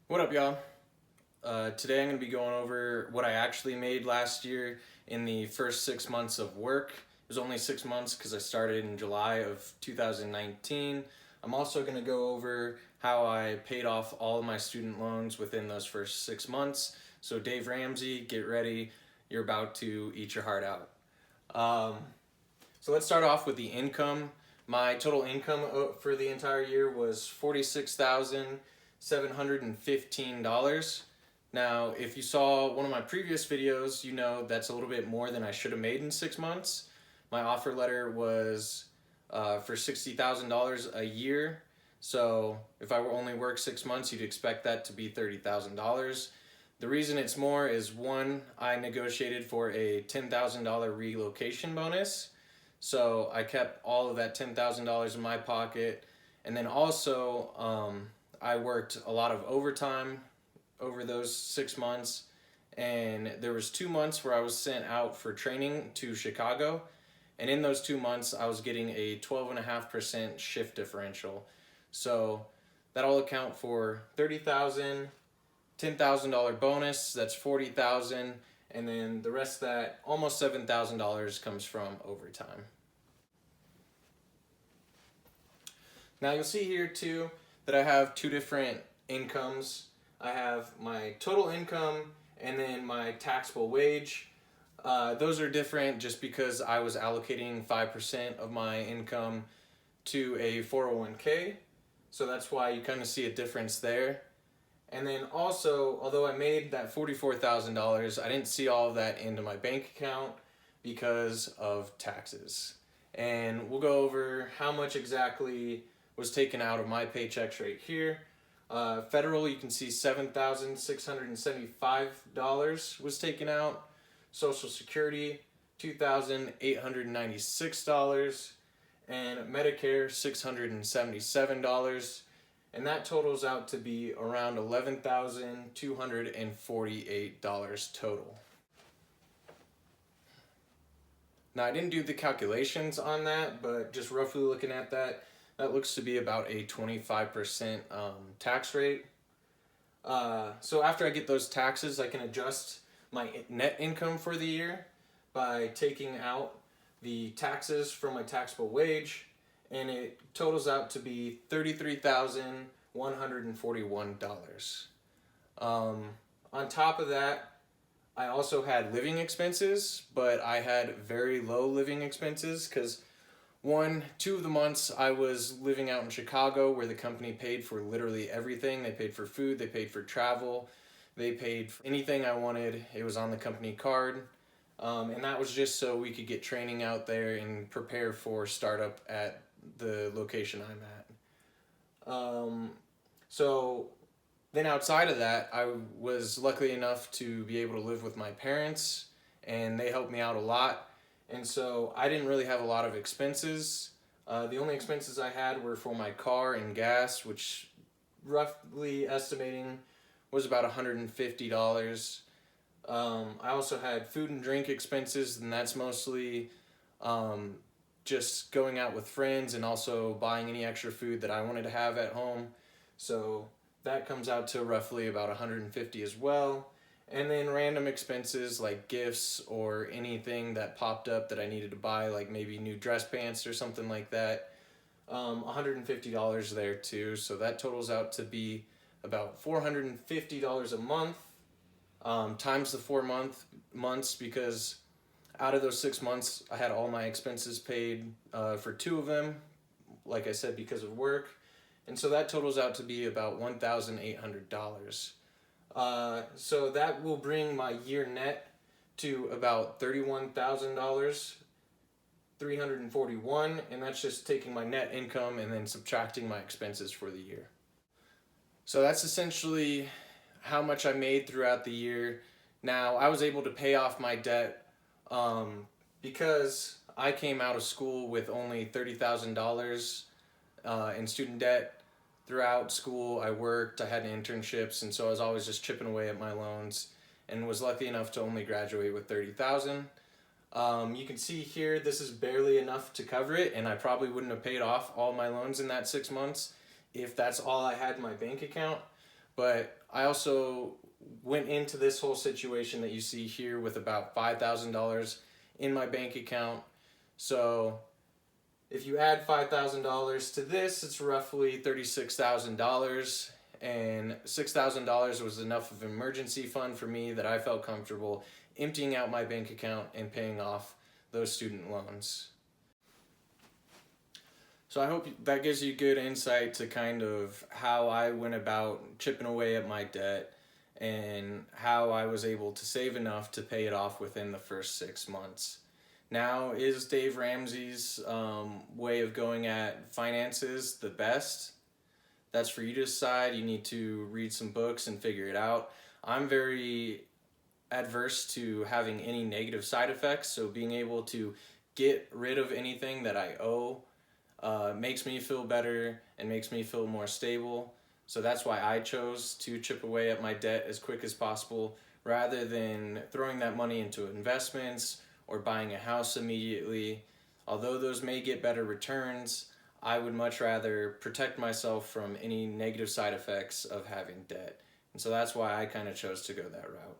What up, y'all? Today I'm going to be going over what I actually made last year in the first 6 months of work. It was only 6 months because I started in July of 2019. I'm also going to go over how I paid off all of my student loans within those first 6 months. So Dave Ramsey, get ready. You're about to eat your heart out. So let's start off with the income. My total income for the entire year was $46,715. Now, if you saw one of my previous videos, you know that's a little bit more than I should have made in 6 months. My offer letter was for $60,000 a year. So if I only work 6 months, you'd expect that to be $30,000. The reason it's more is one, I negotiated for a $10,000 relocation bonus. So I kept all of that $10,000 in my pocket. And then also, I worked a lot of overtime over those 6 months. And there was 2 months where I was sent out for training to Chicago. And in those 2 months, I was getting a 12.5% shift differential. So that'll account for $30,000, $10,000 bonus, that's $40,000, and then the rest of that, almost $7,000, comes from overtime. Now you'll see here too that I have two different incomes. I have my total income and then my taxable wage. Those are different just because I was allocating 5% of my income to a 401k. So that's why you kind of see a difference there. And then also, although I made that $44,000, I didn't see all of that into my bank account because of taxes. And we'll go over how much exactly was taken out of my paychecks right here. Federal, you can see $7,675 was taken out. Social Security, $2,896. And Medicare, $677. And that totals out to be around $11,248 total. Now, I didn't do the calculations on that, but just roughly looking at that, that looks to be about a 25% tax rate. So after I get those taxes, I can adjust my net income for the year by taking out the taxes from my taxable wage, and it totals out to be $33,141. On top of that, I also had living expenses, but I had very low living expenses because two of the months I was living out in Chicago where the company paid for literally everything. They paid for food, they paid for travel, they paid for anything I wanted. It was on the company card. And that was just so we could get training out there and prepare for startup at the location I'm at. So then outside of that, I was lucky enough to be able to live with my parents, and they helped me out a lot. And so I didn't really have a lot of expenses. The only expenses I had were for my car and gas, which roughly estimating was about $150. I also had food and drink expenses, and that's mostly just going out with friends and also buying any extra food that I wanted to have at home. So that comes out to roughly about $150 as well. And then random expenses like gifts or anything that popped up that I needed to buy, like maybe new dress pants or something like that. $150 there too. So that totals out to be about $450 a month. Times the 4 months, because out of those 6 months, I had all my expenses paid for two of them, like I said, because of work. And so that totals out to be about $1,800. So that will bring my year net to about $31,341, and that's just taking my net income and then subtracting my expenses for the year. So that's essentially how much I made throughout the year. Now, I was able to pay off my debt because I came out of school with only $30,000 in student debt. Throughout school, I worked, I had internships, and so I was always just chipping away at my loans and was lucky enough to only graduate with $30,000. You can see here, this is barely enough to cover it, and I probably wouldn't have paid off all my loans in that 6 months if that's all I had in my bank account. But I also went into this whole situation that you see here with about $5,000 in my bank account. So if you add $5,000 to this, it's roughly $36,000, and $6,000 was enough of an emergency fund for me that I felt comfortable emptying out my bank account and paying off those student loans. So I hope that gives you good insight to kind of how I went about chipping away at my debt and how I was able to save enough to pay it off within the first 6 months. Now, is Dave Ramsey's way of going at finances the best? That's for you to decide. You need to read some books and figure it out. I'm very adverse to having any negative side effects, so being able to get rid of anything that I owe makes me feel better and makes me feel more stable. So that's why I chose to chip away at my debt as quick as possible rather than throwing that money into investments or buying a house immediately. Although those may get better returns, I would much rather protect myself from any negative side effects of having debt. And so that's why I kind of chose to go that route.